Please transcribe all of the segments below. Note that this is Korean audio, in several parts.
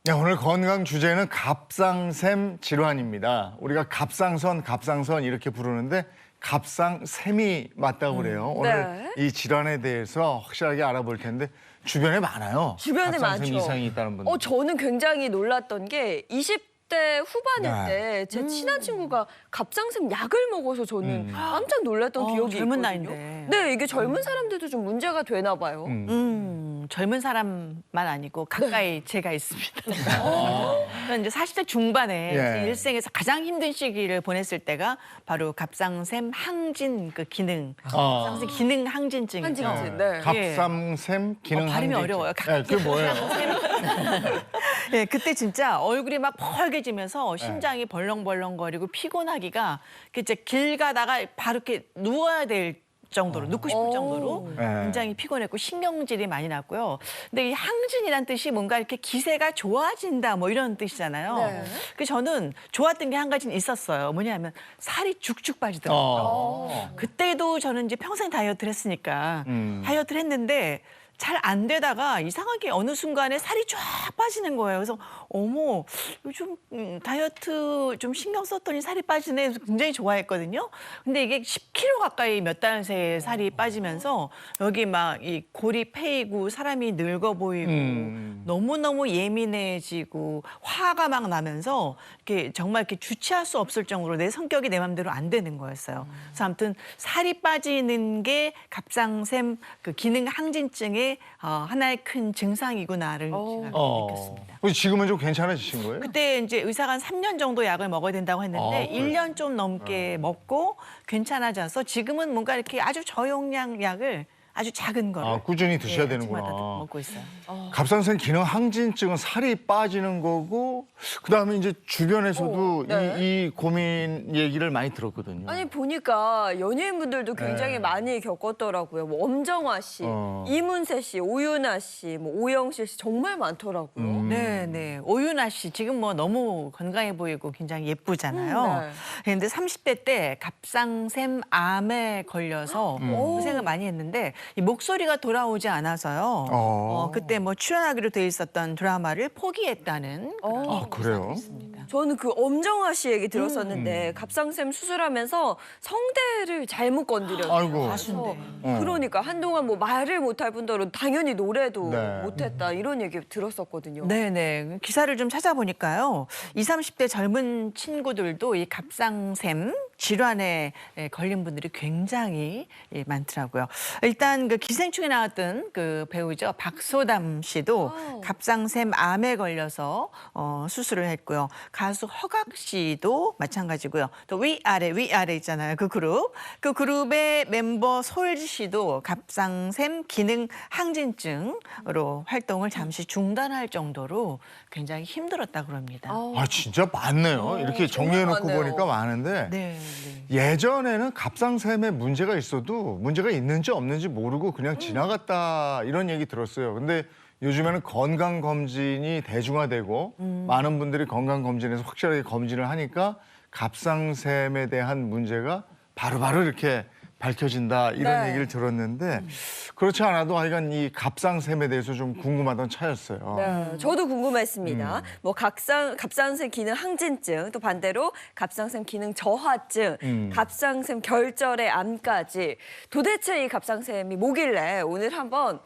네, 오늘 건강 주제는 갑상샘 질환입니다. 우리가 갑상선 이렇게 부르는데 갑상샘이 맞다고 그래요. 오늘 이 질환에 대해서 확실하게 알아볼 텐데 주변에 많아요. 주변에 갑상샘 많죠. 이상이 있다는 분들. 저는 굉장히 놀랐던 게 20대 후반일 네. 때 제 친한 친구가 갑상샘 약을 먹어서 저는 깜짝 놀랐던 기억이 젊은 있거든요. 나이인데. 네, 이게 젊은 사람들도 좀 문제가 되나 봐요. 젊은 사람만 아니고 가까이 제가 있습니다. 저는 이제 40대 중반에 예. 제 일생에서 가장 힘든 시기를 보냈을 때가 바로 갑상샘 항진 그 기능, 갑상샘 기능 항진증이죠. 항진증, 네. 갑상샘 기능 발음이 항진증. 어려워요. 네, 그게 뭐예요? 네, 그때 진짜 얼굴이 막 펄개지면서 심장이 벌렁벌렁거리고 피곤하기가 이제 길 가다가 바로 이렇게 누워야 될 정도로 눕고 싶을 정도로 네. 굉장히 피곤했고 신경질이 많이 났고요. 근데 이 항진이란 뜻이 뭔가 이렇게 기세가 좋아진다 뭐 이런 뜻이잖아요. 네. 그 저는 좋았던 게 한 가지는 있었어요. 뭐냐면 살이 쭉쭉 빠지더라고요. 그때도 저는 이제 평생 다이어트를 했으니까 다이어트를 했는데 잘 안 되다가 이상하게 어느 순간에 살이 쫙 빠지는 거예요. 그래서 어머 요즘 다이어트 좀 신경 썼더니 살이 빠지네. 그래서 굉장히 좋아했거든요. 근데 이게 10kg 가까이 몇 달 새에 살이 빠지면서 여기 막 이 골이 패이고 사람이 늙어 보이고 너무너무 예민해지고 화가 막 나면서 이렇게 정말 이렇게 주체할 수 없을 정도로 내 성격이 내 맘대로 안 되는 거였어요. 그래서 아무튼 살이 빠지는 게 갑상샘 그 기능 항진증의 하나의 큰 증상이구나를 제가 느꼈습니다. 지금은 좀 괜찮아지신 거예요? 그때 이제 의사가 한 3년 정도 약을 먹어야 된다고 했는데 1년 좀 넘게 먹고 괜찮아져서 지금은 뭔가 이렇게 아주 저용량 약을 아주 작은 거를 꾸준히 드셔야 아침마다 되는구나. 먹고 있어요. 갑상선 기능 항진증은 살이 빠지는 거고 그다음에 이제 주변에서도 네. 이 고민 얘기를 많이 들었거든요. 아니 보니까 연예인분들도 굉장히 네. 많이 겪었더라고요. 뭐 엄정화 씨, 이문세 씨, 오윤아 씨, 뭐 오영실 씨 정말 많더라고요. 네. 오윤아 씨 지금 뭐 너무 건강해 보이고 굉장히 예쁘잖아요. 네. 그런데 30대 때 갑상샘 암에 걸려서 고생을 많이 했는데 이 목소리가 돌아오지 않아서요. 그때 뭐 출연하기로 돼 있었던 드라마를 포기했다는 그런 아, 그래요? 있습니다. 저는 그 엄정화 씨 얘기 들었었는데 갑상샘 수술하면서 성대를 잘못 건드렸어요. 아이고. 가수인데. 그러니까 한동안 뭐 말을 못할 뿐더러 당연히 노래도 네. 못했다 이런 얘기 들었었거든요. 네네. 기사를 좀 찾아보니까요. 20, 30대 젊은 친구들도 이 갑상샘 질환에 걸린 분들이 굉장히 많더라고요. 일단 그 기생충에 나왔던 그 배우죠. 박소담 씨도 갑상샘 암에 걸려서 수술을 했고요. 가수 허각 씨도 마찬가지고요. 또 위아래 있잖아요. 그 그룹의 멤버 솔지 씨도 갑상샘 기능 항진증으로 활동을 잠시 중단할 정도로 굉장히 힘들었다 그럽니다. 진짜 많네요. 이렇게 정리해놓고 많네요. 보니까 많은데 네. 예전에는 갑상샘에 문제가 있어도 문제가 있는지 없는지 모르고 그냥 지나갔다 이런 얘기 들었어요. 근데 요즘에는 건강검진이 대중화되고 많은 분들이 건강검진에서 확실하게 검진을 하니까 갑상샘에 대한 문제가 바로바로 이렇게 밝혀진다 이런 네. 얘기를 들었는데 그렇지 않아도 하여간 이 갑상샘에 대해서 좀 궁금하던 차였어요. 네, 저도 궁금했습니다. 뭐 갑상샘 기능 항진증, 또 반대로 갑상샘 기능 저하증, 갑상샘 결절의 암까지 도대체 이 갑상샘이 뭐길래 오늘 한번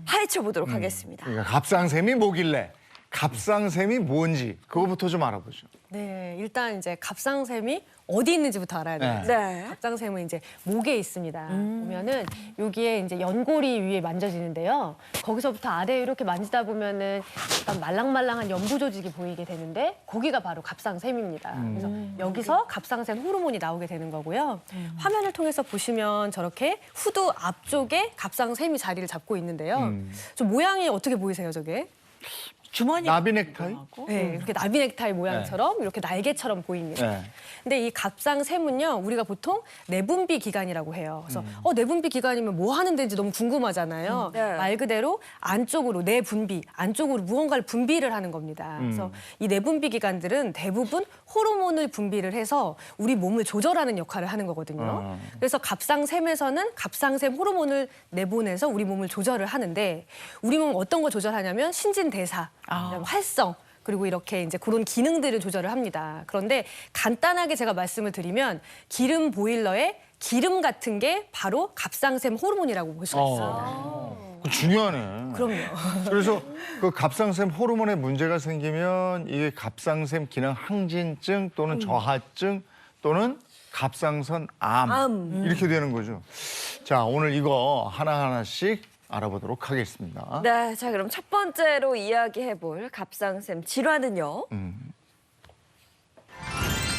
파헤쳐 보도록 하겠습니다. 그러니까 갑상샘이 뭐길래 갑상샘이 뭔지 그거부터 좀 알아보죠. 네, 일단 이제 갑상샘이 어디 있는지부터 알아야 돼요. 네. 갑상샘은 이제 목에 있습니다. 보면은 여기에 이제 연골이 위에 만져지는데요. 거기서부터 아래 이렇게 만지다 보면은 약간 말랑말랑한 연부 조직이 보이게 되는데 거기가 바로 갑상샘입니다. 그래서 여기서 갑상샘 호르몬이 나오게 되는 거고요. 화면을 통해서 보시면 저렇게 후두 앞쪽에 갑상샘이 자리를 잡고 있는데요. 좀 모양이 어떻게 보이세요, 저게? 주머니 나비 넥타이? 네, 이렇게 나비 넥타이 모양처럼 이렇게 날개처럼 보입니다. 네. 근데 이 갑상샘은요, 우리가 보통 내분비 기관이라고 해요. 그래서 내분비 기관이면 뭐 하는 데인지 너무 궁금하잖아요. 네. 말 그대로 안쪽으로 내분비, 안쪽으로 무언가를 분비를 하는 겁니다. 그래서 이 내분비 기관들은 대부분 호르몬을 분비를 해서 우리 몸을 조절하는 역할을 하는 거거든요. 그래서 갑상샘에서는 갑상샘 호르몬을 내보내서 우리 몸을 조절을 하는데 우리 몸은 어떤 거 조절하냐면 신진대사, 그다음에 활성, 그리고 이렇게 이제 그런 기능들을 조절을 합니다. 그런데 간단하게 제가 말씀을 드리면 기름 보일러에 기름 같은 게 바로 갑상샘 호르몬이라고 볼 수가 있어요. 그 중요하네. 그럼요. 그래서 그 갑상샘 호르몬에 문제가 생기면 이게 갑상샘 기능 항진증 또는 저하증 또는 갑상선 암 이렇게 되는 거죠. 자, 오늘 이거 하나하나씩 알아보도록 하겠습니다. 네, 자 그럼 첫 번째로 이야기해볼 갑상샘 질환은요.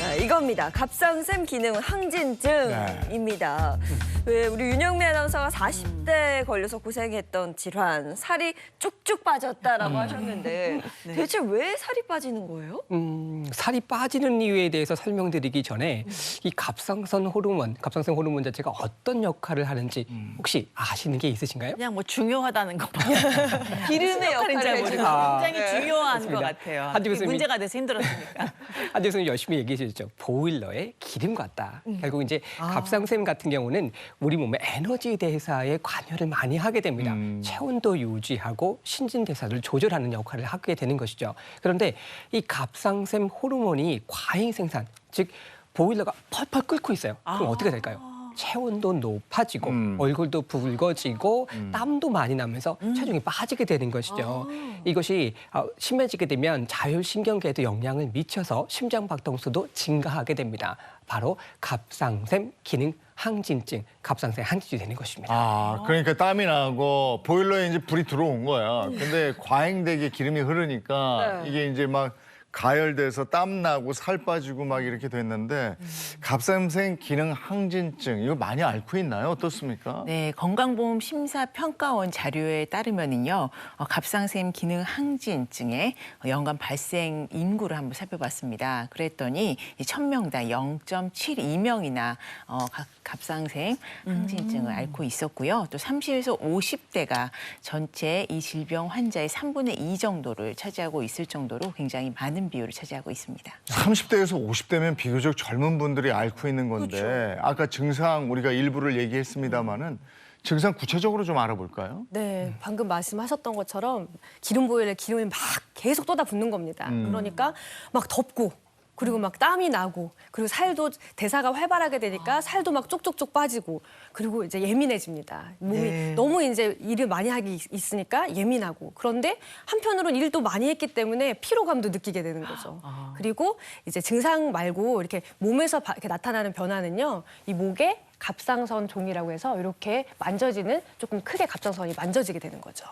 네, 이겁니다. 갑상샘 기능 항진증입니다. 왜 우리 윤영미 아나운서가 40대에 걸려서 고생했던 질환, 살이 쭉쭉 빠졌다라고 하셨는데 대체 왜 살이 빠지는 거예요? 살이 빠지는 이유에 대해서 설명드리기 전에 이 갑상선 호르몬, 갑상선 호르몬 자체가 어떤 역할을 하는지 혹시 아시는 게 있으신가요? 그냥 뭐 중요하다는 것만. 기름의 역할인 잘 역할을 모르고 아, 굉장히 중요한 것 맞습니다. 같아요. 한주 이게 교수님이- 문제가 돼서 힘들었으니까. 한 교수님 열심히 얘기해 주셨죠. 보일러에 기름 같다. 결국 이제 갑상샘 같은 경우는 우리 몸의 에너지 대사에 관여를 많이 하게 됩니다. 체온도 유지하고 신진대사를 조절하는 역할을 하게 되는 것이죠. 그런데 이 갑상샘 호르몬이 과잉 생산, 즉 보일러가 펄펄 끓고 있어요. 그럼 어떻게 될까요? 체온도 높아지고 얼굴도 붉어지고 땀도 많이 나면서 체중이 빠지게 되는 것이죠. 이것이 심해지게 되면 자율신경계에도 영향을 미쳐서 심장박동수도 증가하게 됩니다. 바로 갑상샘 기능 항진증, 갑상샘 항진증이 되는 것입니다. 아, 그러니까 땀이 나고 보일러에 이제 불이 들어온 거야. 근데 과잉되게 기름이 흐르니까 네. 이게 이제 막 가열돼서 땀 나고 살 빠지고 막 이렇게 됐는데 갑상샘 기능 항진증 이거 많이 앓고 있나요? 어떻습니까? 네, 건강보험 심사평가원 자료에 따르면은요, 갑상샘 기능 항진증의 연간 발생 인구를 한번 살펴봤습니다. 그랬더니 1000명당 0.72명이나 갑상샘 항진증을 앓고 있었고요. 또 30에서 50대가 전체 이 질병 환자의 3분의 2 정도를 차지하고 있을 정도로 굉장히 많은 비율을 차지하고 있습니다. 30대에서 50대면 비교적 젊은 분들이 앓고 있는 건데 아까 증상 우리가 일부를 얘기했습니다마는 증상 구체적으로 좀 알아볼까요? 네, 방금 말씀하셨던 것처럼 기름 보일러에 기름이 막 계속 쏟아붓는 겁니다. 그러니까 막 덥고 그리고 막 땀이 나고 그리고 살도 대사가 활발하게 되니까 살도 막 쪽쪽쪽 빠지고 그리고 이제 예민해집니다. 몸이 너무 이제 일을 많이 하기 있으니까 예민하고 그런데 한편으로는 일도 많이 했기 때문에 피로감도 느끼게 되는 거죠. 그리고 이제 증상 말고 이렇게 몸에서 이렇게 나타나는 변화는요. 이 목에 갑상선 종이라고 해서 이렇게 만져지는 조금 크게 갑상선이 만져지게 되는 거죠.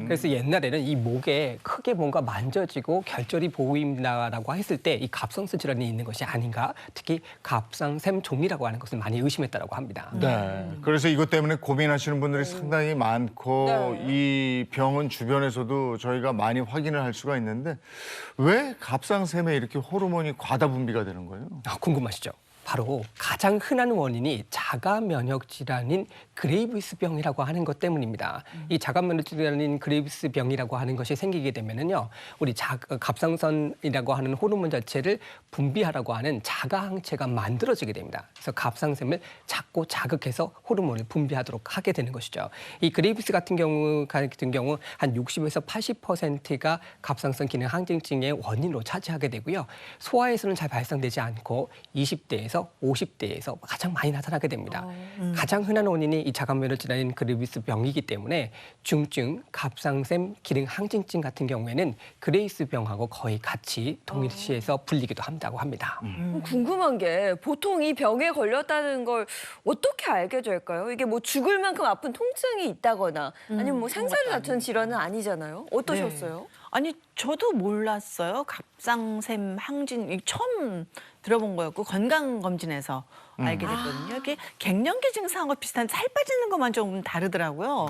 그래서 옛날에는 이 목에 크게 뭔가 만져지고 결절이 보인다라고 했을 때 이 갑상선 질환이 있는 것이 아닌가, 특히 갑상샘 종이라고 하는 것을 많이 의심했다고 합니다. 네. 그래서 이것 때문에 고민하시는 분들이 상당히 많고 이 병은 주변에서도 저희가 많이 확인을 할 수가 있는데 왜 갑상샘에 이렇게 호르몬이 과다 분비가 되는 거예요? 궁금하시죠? 바로 가장 흔한 원인이 자가 면역 질환인 그레이브스 병이라고 하는 것 때문입니다. 이 자가 면역 질환인 그레이브스 병이라고 하는 것이 생기게 되면은요, 우리 갑상선이라고 하는 호르몬 자체를 분비하라고 하는 자가 항체가 만들어지게 됩니다. 그래서 갑상샘을 자꾸 자극해서 호르몬을 분비하도록 하게 되는 것이죠. 이 그레이브스 같은 경우 한 60에서 80%가 갑상선 기능 항진증의 원인으로 차지하게 되고요. 소아에서는 잘 발생되지 않고 20대에서 50대에서 가장 많이 나타나게 됩니다. 가장 흔한 원인이 이 자가면역 질환인 그레이브스 병이기 때문에 중증 갑상샘 기능 항진증 같은 경우에는 그레이스 병하고 거의 같이 동일시해서 불리기도 한다고 합니다. 궁금한 게 보통 이 병에 걸렸다는 걸 어떻게 알게 될까요? 이게 뭐 죽을 만큼 아픈 통증이 있다거나 아니면 뭐 생사를 다투는 질환은 아니잖아요. 어떠셨어요? 아니 저도 몰랐어요. 갑상샘 항진 이 처음 들어본 거였고 건강검진에서 알게 됐거든요. 이게 갱년기 증상과 비슷한 살 빠지는 것만 좀 다르더라고요.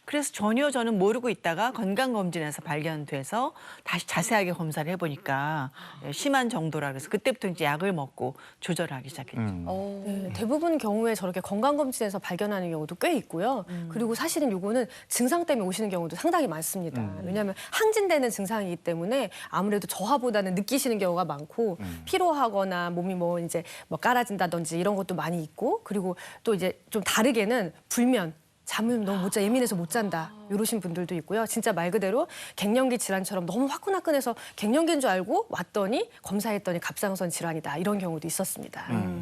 그래서 전혀 저는 모르고 있다가 건강검진에서 발견돼서 다시 자세하게 검사를 해보니까 심한 정도라 그래서 그때부터 이제 약을 먹고 조절하기 시작했죠. 네, 대부분 경우에 저렇게 건강검진에서 발견하는 경우도 꽤 있고요. 그리고 사실은 요거는 증상 때문에 오시는 경우도 상당히 많습니다. 왜냐하면 항진되는 증상이기 때문에 아무래도 저하보다는 느끼시는 경우가 많고 피로하거나 몸이 뭐 이제 뭐 깔아진다든지 이런 것도 많이 있고 그리고 또 이제 좀 다르게는 불면 잠을 너무 못 자, 예민해서 못 잔다. 이러신 분들도 있고요. 진짜 말 그대로 갱년기 질환처럼 너무 화끈화끈해서 갱년기인 줄 알고 왔더니 검사했더니 갑상선 질환이다. 이런 경우도 있었습니다.